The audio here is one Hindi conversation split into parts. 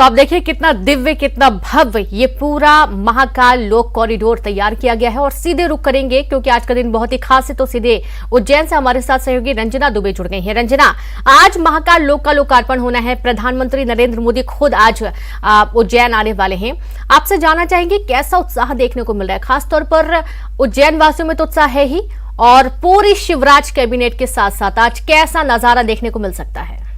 तो आप देखिए कितना दिव्य, कितना भव्य ये पूरा महाकाल लोक कॉरिडोर तैयार किया गया है। और सीधे रुक करेंगे क्योंकि आज का दिन बहुत ही खास है, तो सीधे उज्जैन से हमारे साथ सहयोगी रंजना दुबे जुड़ गई हैं। रंजना, आज महाकाल लोक का लोकार्पण होना है। प्रधानमंत्री नरेंद्र मोदी खुद आज उज्जैन आने वाले हैं। आपसे जानना चाहेंगे कैसा उत्साह देखने को मिल रहा है, खासतौर पर उज्जैन वासियों में तो उत्साह है ही, और पूरी शिवराज कैबिनेट के साथ साथ आज कैसा नजारा देखने को मिल सकता है?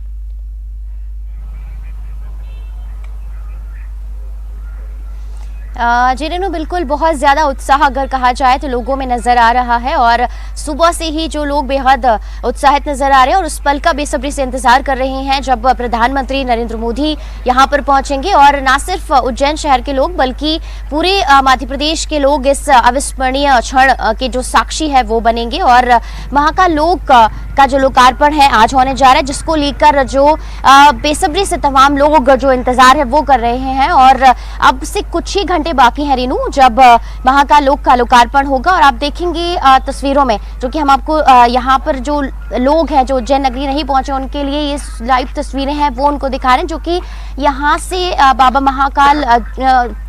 जी रेनू, बिल्कुल बहुत ज़्यादा उत्साह अगर कहा जाए तो लोगों में नज़र आ रहा है और सुबह से ही जो लोग बेहद उत्साहित नज़र आ रहे हैं और उस पल का बेसब्री से इंतजार कर रहे हैं जब प्रधानमंत्री नरेंद्र मोदी यहां पर पहुंचेंगे। और ना सिर्फ उज्जैन शहर के लोग बल्कि पूरे मध्य प्रदेश के लोग इस अविस्मरणीय क्षण के जो साक्षी है वो बनेंगे। और महाकाल लोक का जो लोकार्पण है आज होने जा रहा है, जिसको लेकर जो बेसब्री से तमाम लोग जो इंतजार है वो कर रहे हैं। और अब से कुछ ही घंटे बाकी हैं रेनू, जब महाकाल लोक का लोकार्पण होगा। और आप देखेंगे तस्वीरों में, जो कि हम आपको यहाँ पर जो लोग हैं जो उज्जैन नगरी नहीं पहुंचे उनके लिए ये लाइव तस्वीरें हैं वो उनको दिखा रहे हैं, जो कि यहाँ से बाबा महाकाल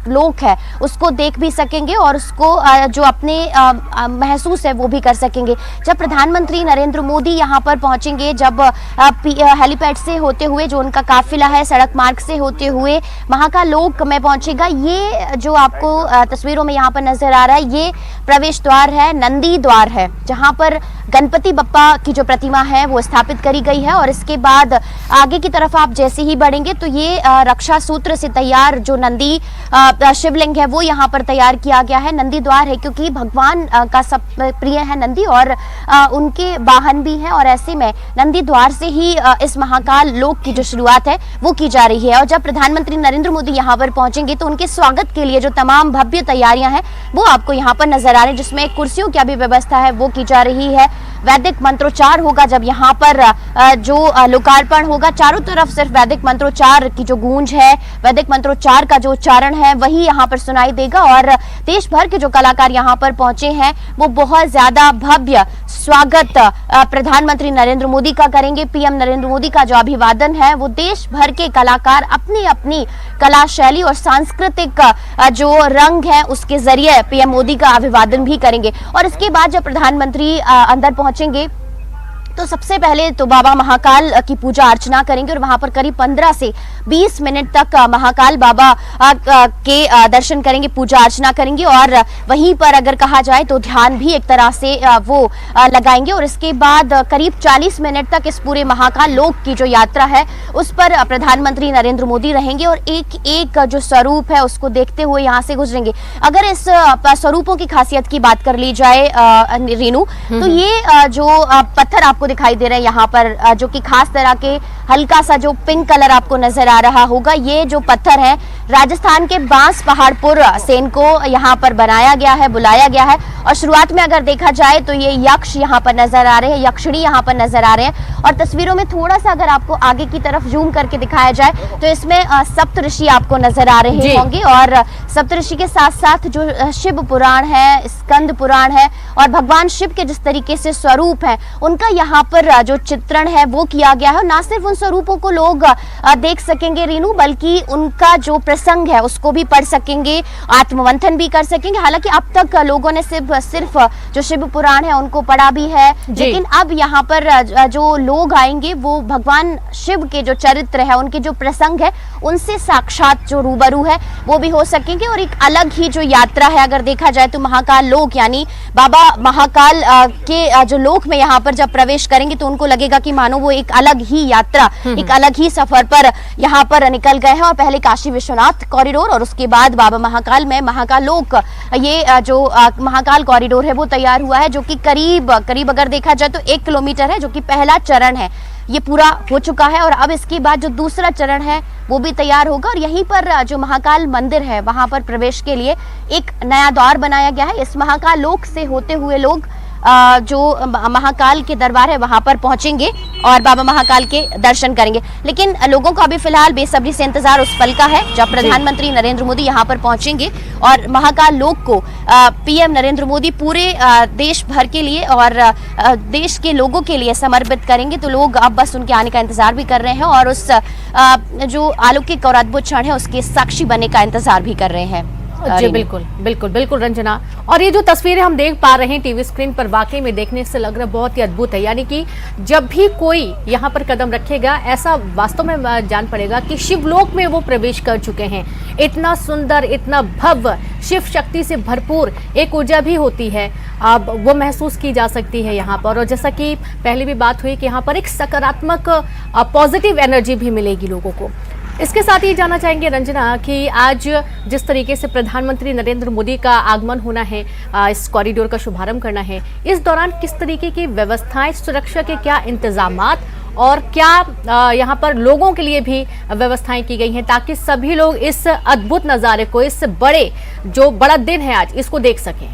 लोक है उसको देख भी सकेंगे और उसको जो अपने महसूस है वो भी कर सकेंगे। जब प्रधानमंत्री नरेंद्र मोदी यहाँ पर पहुंचेंगे, जब हेलीपैड से होते हुए जो उनका काफिला है सड़क मार्ग से होते हुए महाकाल लोक में पहुंचेगा, ये जो आपको तस्वीरों में यहाँ पर नजर आ रहा है ये प्रवेश द्वार है, नंदी द्वार है, जहाँ पर गणपति बप्पा की जो प्रतिमा है वो स्थापित करी गई है। और इसके बाद आगे की तरफ आप जैसे ही बढ़ेंगे तो ये रक्षा सूत्र से तैयार जो नंदी शिवलिंग है वो यहाँ पर तैयार किया गया है। नंदी द्वार है क्योंकि भगवान का सब प्रिय है नंदी और उनके वाहन भी हैं, और ऐसे में नंदी द्वार से ही इस महाकाल लोक की जो शुरुआत है वो की जा रही है। और जब प्रधानमंत्री नरेंद्र मोदी यहाँ पर पहुंचेंगे तो उनके स्वागत के लिए जो तमाम भव्य तैयारियां हैं वो आपको यहाँ पर नजर आ रही है, जिसमें कुर्सियों की भी व्यवस्था है वो की जा रही है। वैदिक मंत्रोच्चार होगा जब यहाँ पर जो लोकार्पण होगा, चारों तरफ सिर्फ वैदिक मंत्रोच्चार की जो गूंज है, वैदिक मंत्रोच्चार का जो उच्चारण है वही यहाँ पर सुनाई देगा। और देश भर के जो कलाकार यहाँ पर पहुंचे हैं वो बहुत ज्यादा भव्य स्वागत प्रधानमंत्री नरेंद्र मोदी का करेंगे। पीएम नरेंद्र मोदी का जो अभिवादन है वो देश भर के कलाकार अपनी अपनी कला शैली और सांस्कृतिक जो रंग है उसके जरिए पीएम मोदी का अभिवादन भी करेंगे। और इसके बाद जब प्रधानमंत्री अंदर पहुंचेंगे तो सबसे पहले तो बाबा महाकाल की पूजा अर्चना करेंगे और वहां पर करीब 15 से 20 मिनट तक महाकाल बाबा के दर्शन करेंगे, पूजा अर्चना करेंगे। और वहीं पर अगर कहा जाए तो ध्यान भी एक तरह से वो लगाएंगे। और इसके बाद करीब 40 मिनट तक इस पूरे महाकाल लोक की जो यात्रा है उस पर प्रधानमंत्री नरेंद्र मोदी रहेंगे और एक एक जो स्वरूप है उसको देखते हुए यहाँ से गुजरेंगे। अगर इस स्वरूपों की खासियत की बात कर ली जाए रेनू, तो ये जो पत्थर आपको दिखाई दे रहे हैं यहाँ पर, जो कि खास तरह के हल्का सा जो पिंक कलर आपको नजर आ रहा होगा, ये जो पत्थर है राजस्थान के बांस पहाड़पुर से इनको यहाँ पर बनाया गया है, बुलाया गया है। और शुरुआत में अगर देखा जाए तो ये यक्ष यहाँ पर नजर आ रहे हैं, यक्षिणी यहाँ पर नजर आ रहे हैं। और तस्वीरों में थोड़ा सा अगर आपको आगे की तरफ जूम करके दिखाया जाए तो इसमें सप्तऋषि आपको नजर आ रहे होंगे। और सप्तऋषि के साथ साथ जो शिव पुराण है, स्कंद पुराण है और भगवान शिव के जिस तरीके से स्वरूप है उनका यहाँ पर जो चित्रण है वो किया गया है। ना सिर्फ उन स्वरूपों को लोग देख सकेंगे रेनू, बल्कि उनका जो प्रसंग है उसको भी पढ़ सकेंगे, आत्ममंथन भी कर सकेंगे। हालांकि अब तक लोगों ने सिर्फ जो शिव पुराण है उनको पढ़ा भी है, लेकिन अब यहाँ पर जो लोग आएंगे वो भगवान शिव के जो चरित्र है, उनके जो प्रसंग है उनसे साक्षात जो रूबरू है वो भी हो सकेंगे। और एक अलग ही जो यात्रा है अगर देखा जाए तो महाकाल लोक यानी बाबा महाकाल के जो लोक में यहाँ पर जब प्रवेश करेंगे तो उनको लगेगा कि मानो वो एक अलग ही यात्रा, एक अलग ही सफर पर यहाँ पर निकल गए हैं। और पहले काशी विश्वनाथ कॉरिडोर और उसके बाद बाबा महाकाल में महाकाल लोक, ये जो महाकाल कॉरिडोर है वो तैयार हुआ है, जो कि करीब अगर देखा जाए तो 1 किलोमीटर है, जो कि पहला चरण है ये पूरा हो चुका है। और अब इसके बाद जो दूसरा चरण है वो भी तैयार होगा। और यहीं पर जो महाकाल मंदिर है वहां पर प्रवेश के लिए एक नया द्वार बनाया गया है। इस महाकाल लोक से होते हुए लोग जो महाकाल के दरबार है वहां पर पहुंचेंगे और बाबा महाकाल के दर्शन करेंगे। लेकिन लोगों का अभी फिलहाल बेसब्री से इंतजार उस पल का है जब प्रधानमंत्री नरेंद्र मोदी यहां पर पहुंचेंगे और महाकाल लोक को पीएम नरेंद्र मोदी पूरे देश भर के लिए और देश के लोगों के लिए समर्पित करेंगे। तो लोग अब बस उनके आने का इंतजार भी कर रहे हैं और उस जो अलौकिक और अद्भुत क्षण है उसके साक्षी बनने का इंतजार भी कर रहे हैं। जी बिल्कुल बिल्कुल बिल्कुल रंजना, और ये जो तस्वीरें हम देख पा रहे हैं टीवी स्क्रीन पर वाकई में देखने से लग रहा है बहुत ही अद्भुत है। यानी कि जब भी कोई यहाँ पर कदम रखेगा ऐसा वास्तव में जान पड़ेगा कि शिवलोक में वो प्रवेश कर चुके हैं। इतना सुंदर, इतना भव्य, शिव शक्ति से भरपूर एक ऊर्जा भी होती है, अब वो महसूस की जा सकती है यहाँ पर। और जैसा कि पहले भी बात हुई कि यहाँ पर एक सकारात्मक पॉजिटिव एनर्जी भी मिलेगी लोगों को। इसके साथ ही जानना चाहेंगे रंजना कि आज जिस तरीके से प्रधानमंत्री नरेंद्र मोदी का आगमन होना है, इस कॉरिडोर का शुभारंभ करना है, इस दौरान किस तरीके की व्यवस्थाएं, सुरक्षा के क्या इंतजामात और क्या यहाँ पर लोगों के लिए भी व्यवस्थाएं की गई हैं ताकि सभी लोग इस अद्भुत नज़ारे को, इस बड़ा दिन है आज, इसको देख सकें।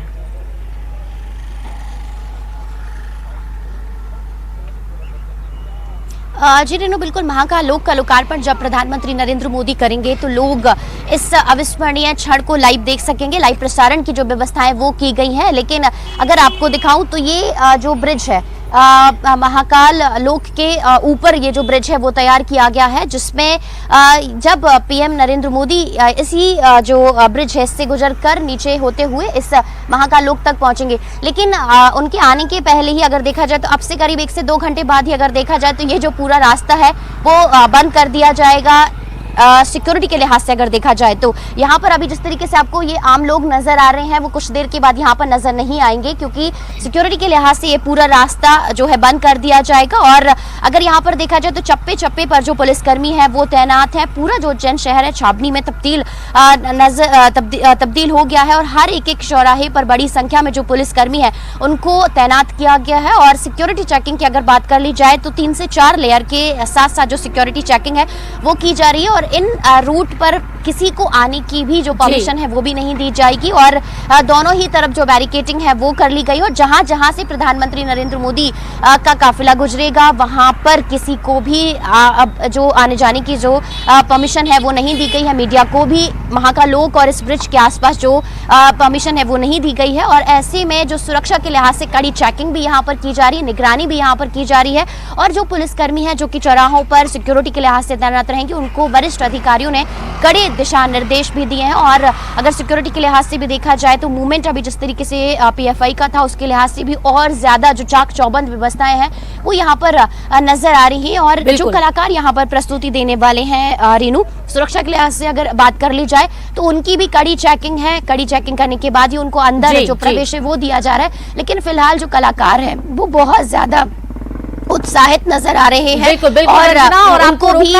जी रेनू, बिल्कुल महाकाल लोक का लोकार्पण जब प्रधानमंत्री नरेंद्र मोदी करेंगे तो लोग इस अविस्मरणीय क्षण को लाइव देख सकेंगे। लाइव प्रसारण की जो व्यवस्थाएं वो की गई हैं। लेकिन अगर आपको दिखाऊं तो ये जो ब्रिज है महाकाल लोक के ऊपर, ये जो ब्रिज है वो तैयार किया गया है, जिसमें जब पीएम नरेंद्र मोदी इसी जो ब्रिज है इससे गुजरकर नीचे होते हुए इस महाकाल लोक तक पहुंचेंगे। लेकिन उनके आने के पहले ही अगर देखा जाए तो अब से करीब 1 से 2 घंटे बाद ही अगर देखा जाए तो ये जो पूरा रास्ता है वो बंद कर दिया जाएगा सिक्योरिटी के लिहाज से। अगर देखा जाए तो यहाँ पर अभी जिस तरीके से आपको ये आम लोग नजर आ रहे हैं वो कुछ देर के बाद यहाँ पर नजर नहीं आएंगे, क्योंकि सिक्योरिटी के लिहाज से ये पूरा रास्ता जो है बंद कर दिया जाएगा। और अगर यहाँ पर देखा जाए तो चप्पे चप्पे पर जो पुलिसकर्मी है वो तैनात है। पूरा जो उज्जैन शहर है छावनी में तब्दील हो गया है और हर एक चौराहे पर बड़ी संख्या में जो पुलिसकर्मी है उनको तैनात किया गया है। और सिक्योरिटी चेकिंग की अगर बात कर ली जाए तो 3 से 4 लेयर के साथ साथ जो सिक्योरिटी चेकिंग है वो की जा रही है और इन रूट पर किसी को आने की भी जो परमिशन है वो भी नहीं दी जाएगी। और दोनों ही तरफ जो बैरिकेटिंग है वो कर ली गई और जहां जहां से प्रधानमंत्री नरेंद्र मोदी का काफिला गुजरेगा वहां पर किसी को भी जो आने जाने की जो परमिशन है वो नहीं दी गई है। मीडिया को भी महाकाल लोक और इस ब्रिज के आसपास जो परमिशन है वो नहीं दी गई है। और ऐसे में जो सुरक्षा के लिहाज से कड़ी चेकिंग भी यहाँ पर की जा रही है, निगरानी भी यहाँ पर की जा रही है। और जो पुलिसकर्मी है जो कि चौराहों पर सिक्योरिटी के लिहाज से तैनात रहेंगे उनको वरिष्ठ अधिकारियों ने कड़े दिशा निर्देश भी दिए हैं। और अगर सिक्योरिटी के लिहाज से भी देखा जाए तो मूवमेंट अभी जिस तरीके से पीएफआई का था उसके लिहाज से भी और ज्यादा जो चाक चौबंद व्यवस्थाएं हैं वो यहाँ पर नजर आ रही है। और जो कलाकार यहाँ पर प्रस्तुति देने वाले हैं रीनू, सुरक्षा के लिहाज से अगर बात कर ली जाए तो उनकी भी कड़ी चेकिंग है। कड़ी चेकिंग करने के बाद ही उनको अंदर जो प्रवेश है वो दिया जा रहा है। लेकिन फिलहाल जो कलाकार है वो बहुत ज्यादा उत्साहित नजर आ रहे हैं। बिल्कुल, बिल्कुल, और आपको भी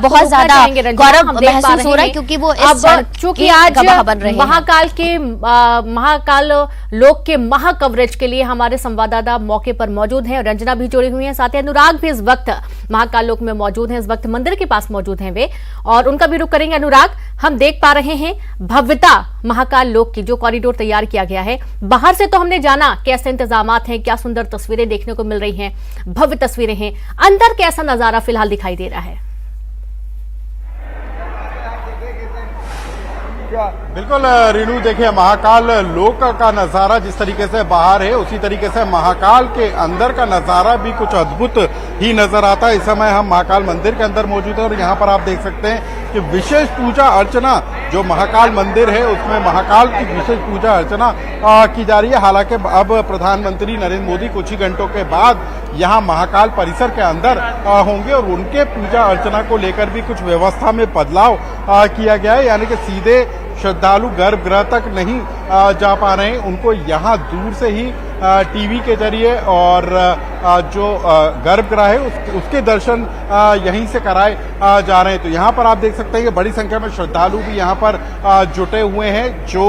बहुत ज्यादा गौरव महसूस हो रहा है क्योंकि वो इस चूंकि आज महाकाल लोक के महा कवरेज के लिए हमारे संवाददाता मौके पर मौजूद हैं। रंजना भी जुड़ी हुई हैं, साथ ही अनुराग भी इस वक्त महाकाल लोक में मौजूद हैं, इस वक्त मंदिर के पास मौजूद हैं वे, और उनका भी रुख करेंगे। अनुराग, हम देख पा रहे हैं भव्यता महाकाल लोक की, जो कॉरिडोर तैयार किया गया है। बाहर से तो हमने जाना कैसे इंतजामात हैं, क्या सुंदर तस्वीरें देखने को मिल रही हैं, भव्य तस्वीरें हैं, अंदर कैसा नजारा फिलहाल दिखाई दे रहा है? बिल्कुल रीनू, देखिए महाकाल लोक का नजारा जिस तरीके से बाहर है उसी तरीके से महाकाल के अंदर का नजारा भी कुछ अद्भुत ही नजर आता है। इस समय हम महाकाल मंदिर के अंदर मौजूद हैं और यहाँ पर आप देख सकते हैं कि विशेष पूजा अर्चना जो महाकाल मंदिर है उसमें महाकाल की विशेष पूजा अर्चना की जा रही है। हालांकि अब प्रधानमंत्री नरेंद्र मोदी कुछ ही घंटों के बाद यहाँ महाकाल परिसर के अंदर होंगे और उनके पूजा अर्चना को लेकर भी कुछ व्यवस्था में बदलाव किया गया है। यानी कि सीधे श्रद्धालु गर्भगृह तक नहीं जा पा रहे हैं, उनको यहाँ दूर से ही टीवी के जरिए और जो गर्भगृह है उसके दर्शन यहीं से कराए जा रहे हैं। तो यहाँ पर आप देख सकते हैं कि बड़ी संख्या में श्रद्धालु भी यहाँ पर जुटे हुए हैं जो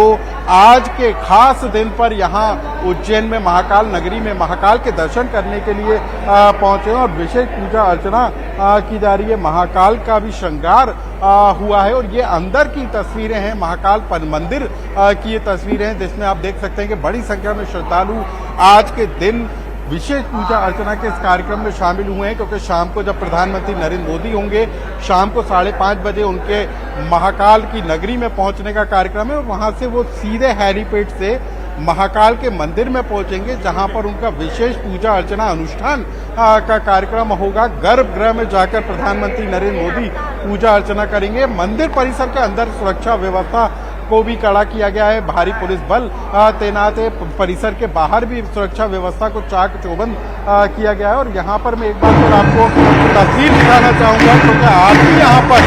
आज के खास दिन पर यहाँ उज्जैन में महाकाल नगरी में महाकाल के दर्शन करने के लिए पहुंचे हैं और विशेष पूजा अर्चना की जा रही है। महाकाल का भी श्रृंगार हुआ है। और ये अंदर की तस्वीरें हैं, महाकाल मंदिर की ये तस्वीरें हैं, जिसमें आप देख सकते हैं कि बड़ी संख्या में श्रद्धालु आज के दिन विशेष पूजा अर्चना के इस कार्यक्रम में शामिल हुए हैं, क्योंकि शाम को जब प्रधानमंत्री नरेंद्र मोदी होंगे, शाम को 5:30 बजे उनके महाकाल की नगरी में पहुंचने का कार्यक्रम है और वहां से वो सीधे हेलीपैड से महाकाल के मंदिर में पहुंचेंगे, जहां पर उनका विशेष पूजा अर्चना अनुष्ठान का कार्यक्रम होगा। गर्भगृह में जाकर प्रधानमंत्री नरेंद्र मोदी पूजा अर्चना करेंगे। मंदिर परिसर के अंदर सुरक्षा व्यवस्था को भी कड़ा किया गया है, भारी पुलिस बल तैनात है। परिसर के बाहर भी सुरक्षा व्यवस्था को चाक चौबंद किया गया है। और यहाँ पर मैं एक बार फिर आपको तस्वीर दिखाना चाहूंगा, क्योंकि आरती यहाँ पर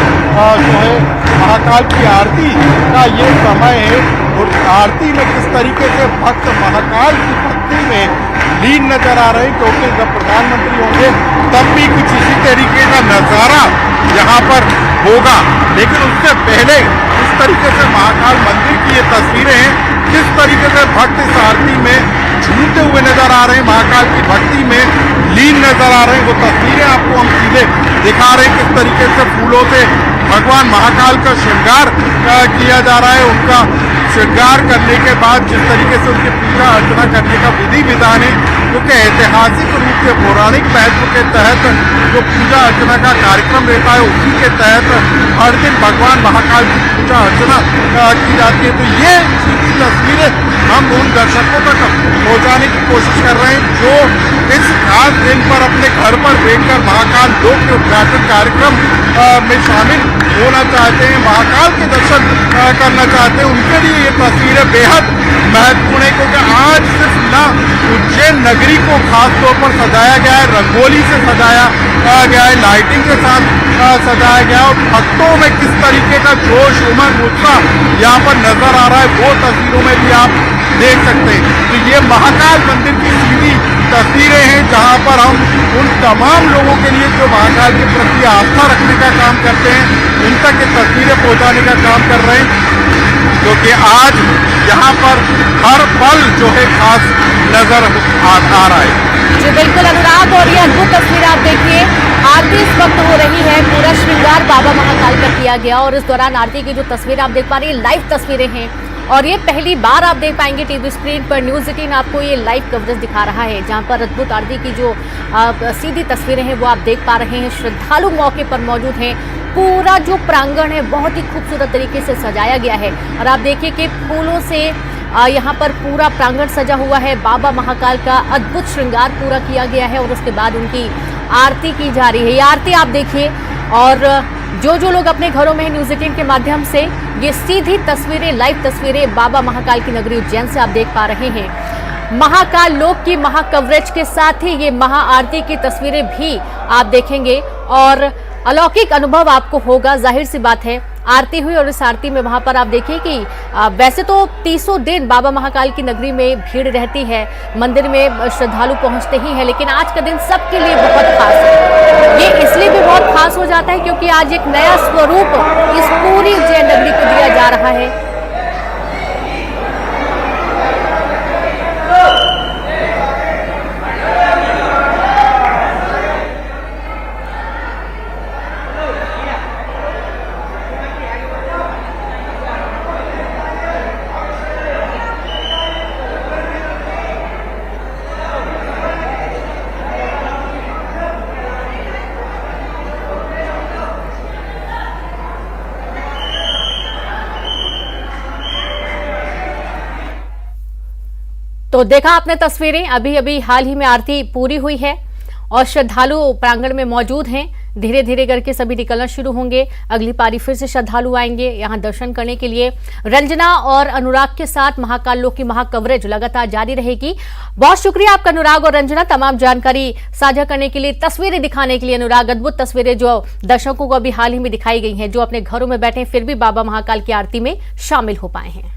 जो है महाकाल की आरती का ये समय है और आरती में किस तरीके से भक्त महाकाल की भक्ति में लीन नजर आ रहे हैं, क्योंकि जब प्रधानमंत्री होंगे तब भी कुछ इसी तरीके का नजारा यहाँ पर होगा। लेकिन उससे पहले इस तरीके से महाकाल मंदिर की ये तस्वीरें हैं, किस तरीके से भक्त इस आरती में झूमते हुए नजर आ रहे हैं, महाकाल की भक्ति में लीन नजर आ रहे हैं। वो तस्वीरें आपको हम सीधे दिखा रहे हैं, किस तरीके से फूलों से भगवान महाकाल का श्रृंगार किया जा रहा है। उनका श्रृंगार करने के बाद जिस तरीके से उनकी पूजा अर्चना करने का विधि विधान है, क्योंकि ऐतिहासिक रूप से पौराणिक महत्व के तहत जो पूजा अर्चना का कार्यक्रम रहता है, उसी के तहत हर दिन भगवान महाकाल की पूजा अर्चना की जाती है। तो ये सीधी तस्वीरें हम उन दर्शकों तक पहुंचाने की कोशिश कर रहे हैं जो इस खास दिन पर अपने घर पर बैठकर महाकाल लोक के उद्घाटन कार्यक्रम में शामिल होना चाहते हैं, महाकाल के दर्शन करना चाहते हैं। उनके लिए ये तस्वीरें बेहद महत्वपूर्ण है, क्योंकि आज सिर्फ ना उज्जैन नगरी को खास तौर पर सजाया गया है, रंगोली से सजाया गया है, लाइटिंग के साथ सजाया गया और भक्तों में किस तरीके का जोश उमंग उत्साह यहाँ पर नजर आ रहा है, वो तस्वीरों में भी आप देख सकते हैं। तो ये महाकाल मंदिर की सीधी तस्वीरें हैं, जहाँ पर हम उन तमाम लोगों के लिए जो महाकाल के प्रति आस्था रखने का काम करते हैं, उन तक ये तस्वीरें पहुँचाने का काम कर रहे हैं, क्योंकि आज यहाँ पर हर पल जो है खास नजर आ रहा है। जी बिल्कुल अनुराग, और ये अद्भुत तस्वीर आप देखिए, आरती इस वक्त हो रही है, पूरा श्रृंगार बाबा महाकाल का किया गया और इस दौरान आरती की जो तस्वीर आप देख पा रहे हैं, लाइव तस्वीरें हैं और ये पहली बार आप देख पाएंगे टीवी स्क्रीन पर। न्यूज़ 18 आपको ये लाइव कवरेज दिखा रहा है, जहां पर अद्भुत आरती की जो सीधी तस्वीरें हैं वो आप देख पा रहे हैं। श्रद्धालु मौके पर मौजूद हैं, पूरा जो प्रांगण है बहुत ही खूबसूरत तरीके से सजाया गया है और आप देखिए कि फूलों से यहाँ पर पूरा प्रांगण सजा हुआ है। बाबा महाकाल का अद्भुत श्रृंगार पूरा किया गया है और उसके बाद उनकी आरती की जा रही है। ये आरती आप देखिए और जो लोग अपने घरों में न्यूज़ 18 के माध्यम से ये सीधी तस्वीरें, लाइव तस्वीरें बाबा महाकाल की नगरी उज्जैन से आप देख पा रहे हैं। महाकाल लोक की महा कवरेज के साथ ही ये महा आरती की तस्वीरें भी आप देखेंगे और अलौकिक अनुभव आपको होगा। जाहिर सी बात है, आरती हुई और इस आरती में वहां पर आप देखिए कि वैसे तो 300 दिन बाबा महाकाल की नगरी में भीड़ रहती है, मंदिर में श्रद्धालु पहुंचते ही हैं, लेकिन आज का दिन सबके लिए बहुत खास है। ये इसलिए भी बहुत खास हो जाता है क्योंकि आज एक नया स्वरूप इस पूरी उज्जैन नगरी को दिया जा रहा है। तो देखा आपने तस्वीरें, अभी अभी हाल ही में आरती पूरी हुई है और श्रद्धालु प्रांगण में मौजूद हैं। धीरे धीरे करके सभी निकलना शुरू होंगे, अगली पारी फिर से श्रद्धालु आएंगे यहां दर्शन करने के लिए। रंजना और अनुराग के साथ महाकाल लोक की महा कवरेज लगातार जारी रहेगी। बहुत शुक्रिया आपका अनुराग और रंजना, तमाम जानकारी साझा करने के लिए, तस्वीरें दिखाने के लिए। अनुराग, अद्भुत तस्वीरें जो दर्शकों को अभी हाल ही में दिखाई गई हैं, जो अपने घरों में बैठे फिर भी बाबा महाकाल की आरती में शामिल हो पाए हैं।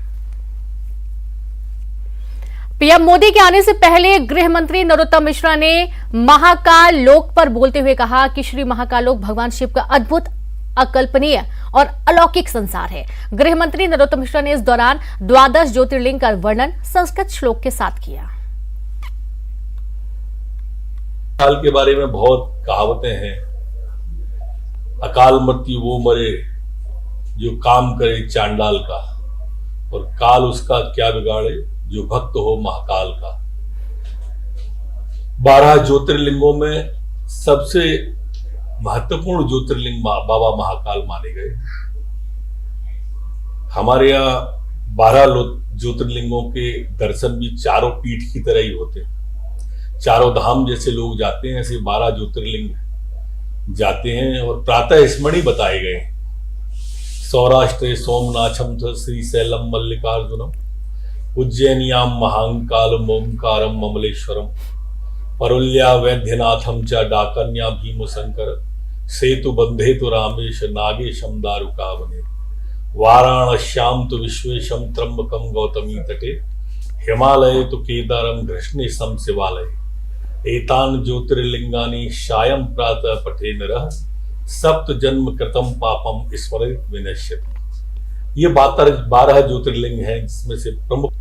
पीएम मोदी के आने से पहले गृह मंत्री नरोत्तम मिश्रा ने महाकाल लोक पर बोलते हुए कहा कि श्री महाकाल लोक भगवान शिव का अद्भुत, अकल्पनीय और अलौकिक संसार है। गृह मंत्री नरोत्तम मिश्रा ने इस दौरान 12 ज्योतिर्लिंग का वर्णन संस्कृत श्लोक के साथ किया। महाकाल के बारे में बहुत कहावतें हैं, अकाल मृत्यु वो मरे जो काम करे चांडाल का, और काल उसका क्या बिगाड़े जो भक्त हो महाकाल का। 12 ज्योतिर्लिंगों में सबसे महत्वपूर्ण ज्योतिर्लिंग बाबा महाकाल माने गए। हमारे यहाँ 12 ज्योतिर्लिंगों के दर्शन भी चारों पीठ की तरह ही होते हैं। चारों धाम जैसे लोग जाते हैं, ऐसे 12 ज्योतिर्लिंग जाते हैं और प्रातः स्मरण बताए गए हैं। सौराष्ट्रे सोमनाथम श्रीशैलम मल्लिकार्जुनम, उज्जैनियाम महाकालम ओंकारम ममलेश्वरम, परुल्या वैद्यनाथम च डाकन्या भीम शंकर, सेतु बंधे तो रामेश नागेशम दारुकावने, वाराणस्याम तो विश्वेशम त्र्यंबकम गौतमी तटे, हिमालय तो केदारम घृष्णेशम शिवालय, एतान ज्योतिर्लिंगानि सायं प्रातः पठे नरः, सप्त जन्म कृतम पापम स्मरेत विनश्यति। ये 12 ज्योतिर्लिंग हैं, जिसमें से प्रमुख।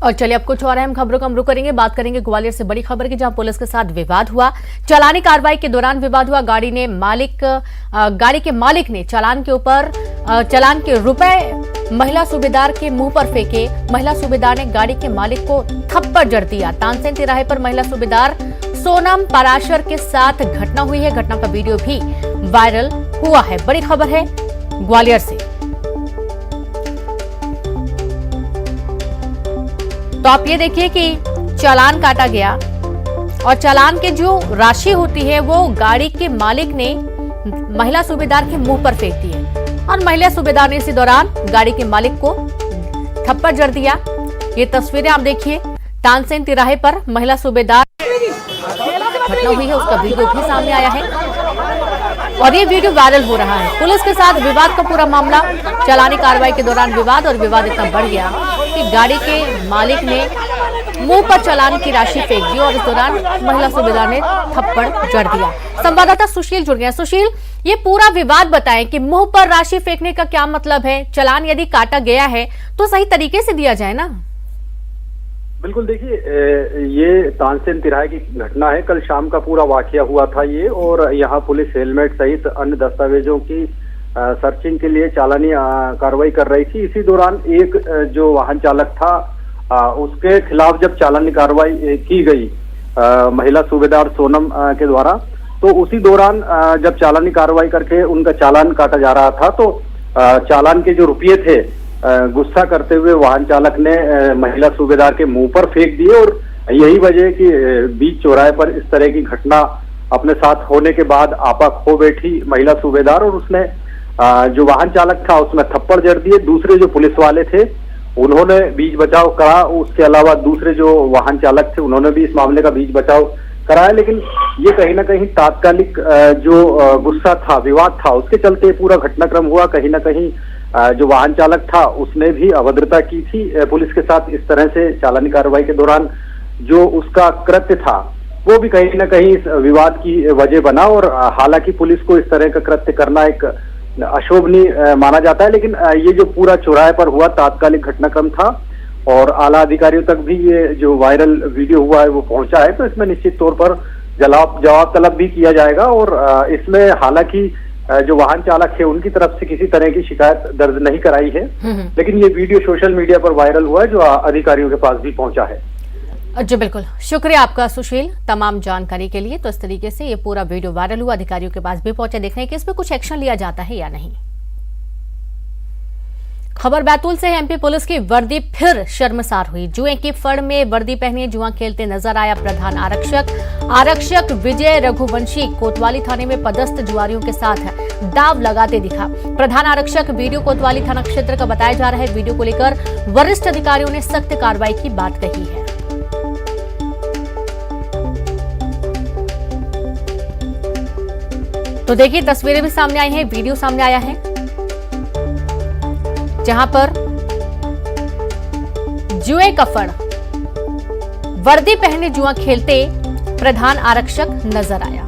और चलिए अब कुछ और अहम खबरों का हम रुख करेंगे। बात करेंगे ग्वालियर से बड़ी खबर की, जहां पुलिस के साथ विवाद हुआ। चालानी कार्रवाई के दौरान विवाद हुआ। गाड़ी के मालिक ने चालान के रुपए महिला सूबेदार के मुंह पर फेंके। महिला सूबेदार ने गाड़ी के मालिक को थप्पड़ जड़ दिया। तानसेन तिराहे पर महिला सूबेदार सोनम पराशर के साथ घटना हुई है। घटना का वीडियो भी वायरल हुआ है। बड़ी खबर है ग्वालियर से। तो आप ये देखिए कि चालान काटा गया और चालान के जो राशि होती है वो गाड़ी के मालिक ने महिला सूबेदार के मुंह पर फेंक दी है और महिला सूबेदार ने इसी दौरान गाड़ी के मालिक को थप्पड़ जड़ दिया। ये तस्वीरें आप देखिए, तानसेन तिराहे पर महिला सूबेदार घटना हुई है, उसका वीडियो भी सामने आया है और ये वीडियो वायरल हो रहा है। पुलिस के साथ विवाद का पूरा मामला, चालानी कार्रवाई के दौरान विवाद, और विवाद इतना बढ़ गया कि गाड़ी के मालिक ने मुंह पर चालान की राशि फेंक दी और इस दौरान महिला सूबेदार ने थप्पड़ जड़ दिया। संवाददाता सुशील जुड़ गया। सुशील, ये पूरा विवाद बताएं कि मुंह पर राशि फेंकने का क्या मतलब है? चालान यदि काटा गया है तो सही तरीके से दिया जाए ना। बिल्कुल, देखिए ये तानसेन तिराहे की घटना है। कल शाम का पूरा वाकया हुआ था ये, और यहाँ पुलिस हेलमेट सहित अन्य दस्तावेजों की सर्चिंग के लिए चालानी कार्रवाई कर रही थी। इसी दौरान एक जो वाहन चालक था उसके खिलाफ जब चालानी कार्रवाई की गई महिला सूबेदार सोनम के द्वारा, तो उसी दौरान जब चालानी कार्रवाई करके उनका चालान काटा जा रहा था तो चालान के जो रुपये थे गुस्सा करते हुए वाहन चालक ने महिला सूबेदार के मुंह पर फेंक दिए, और यही वजह कि बीच चौराहे पर इस तरह की घटना अपने साथ होने के बाद आपा खो बैठी महिला सूबेदार, और उसने जो वाहन चालक था उसमें थप्पड़ जड़ दिए। दूसरे जो पुलिस वाले थे उन्होंने बीच बचाव करा, उसके अलावा दूसरे जो वाहन चालक थे उन्होंने भी इस मामले का बीच बचाव कराया, लेकिन ये कहीं ना कहीं तात्कालिक जो गुस्सा था, विवाद था, उसके चलते पूरा घटनाक्रम हुआ। कहीं ना कहीं जो वाहन चालक था उसने भी अभद्रता की थी पुलिस के साथ। इस तरह से चालानी कार्रवाई के दौरान जो उसका कृत्य था वो भी कहीं ना कहीं इस विवाद की वजह बना, और हालांकि पुलिस को इस तरह का कृत्य करना एक अशोभनीय माना जाता है, लेकिन ये जो पूरा चौराहे पर हुआ तात्कालिक घटनाक्रम था और आला अधिकारियों तक भी ये जो वायरल वीडियो हुआ है वो पहुंचा है। तो इसमें निश्चित तौर पर जवाब तलब भी किया जाएगा, और इसमें हालांकि जो वाहन चालक है उनकी तरफ से किसी तरह की शिकायत दर्ज नहीं कराई है, लेकिन ये वीडियो सोशल मीडिया पर वायरल हुआ है जो अधिकारियों के पास भी पहुंचा है। जी बिल्कुल, शुक्रिया आपका सुशील तमाम जानकारी के लिए। तो इस तरीके से ये पूरा वीडियो वायरल हुआ, अधिकारियों के पास भी पहुंचा। देखने कि इसमें कुछ एक्शन लिया जाता है या नहीं। खबर बैतूल से है। एमपी पुलिस की वर्दी फिर शर्मसार हुई। जुए की फड़ में वर्दी पहने जुआ खेलते नजर आया प्रधान आरक्षक विजय रघुवंशी कोतवाली थाने में पदस्थ जुआरियों के साथ दाव लगाते दिखा। प्रधान आरक्षक वीडियो कोतवाली थाना क्षेत्र का बताया जा रहा है। वीडियो को लेकर वरिष्ठ अधिकारियों ने सख्त कार्रवाई की बात कही है। तो देखिए, तस्वीरें भी सामने आई हैं, वीडियो सामने आया है जहां पर जुए का फड़, वर्दी पहने जुआ खेलते प्रधान आरक्षक नजर आया।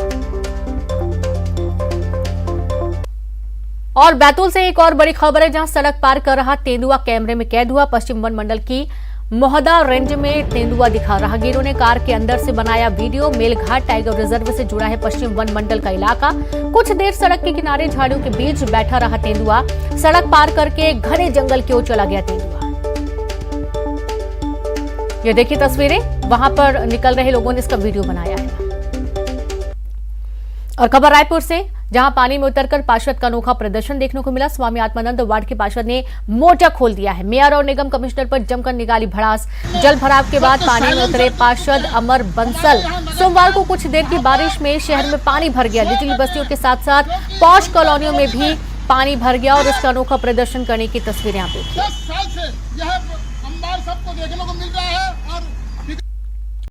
और बैतूल से एक और बड़ी खबर है, जहां सड़क पार कर रहा तेंदुआ कैमरे में कैद हुआ। पश्चिम वन मंडल की मोहदा रेंज में तेंदुआ दिखा। राहगीरों ने कार के अंदर से बनाया वीडियो। मेलघाट टाइगर रिजर्व से जुड़ा है पश्चिम वन मंडल का इलाका। कुछ देर सड़क के किनारे झाड़ियों के बीच बैठा रहा तेंदुआ। सड़क पार करके घने जंगल की ओर चला गया तेंदुआ। ये देखिए तस्वीरें, वहां पर निकल रहे लोगों ने इसका वीडियो बनाया है। और खबर रायपुर से, जहां पानी में उतरकर पार्षद का अनोखा प्रदर्शन देखने को मिला। स्वामी आत्मानंद वार्ड के पार्षद ने मोर्चा खोल दिया है। मेयर और निगम कमिश्नर पर जमकर निकाली भड़ास। जल भराव के बाद पानी में उतरे पार्षद अमर बंसल। सोमवार को कुछ देर की बारिश में शहर में पानी भर गया। निचली बस्तियों के साथ साथ पॉश कॉलोनियों में भी पानी भर गया और इसका अनोखा प्रदर्शन करने की तस्वीरें आप देखिए। 10 साल से यह अंबार सबको देखने को मिल रहा है।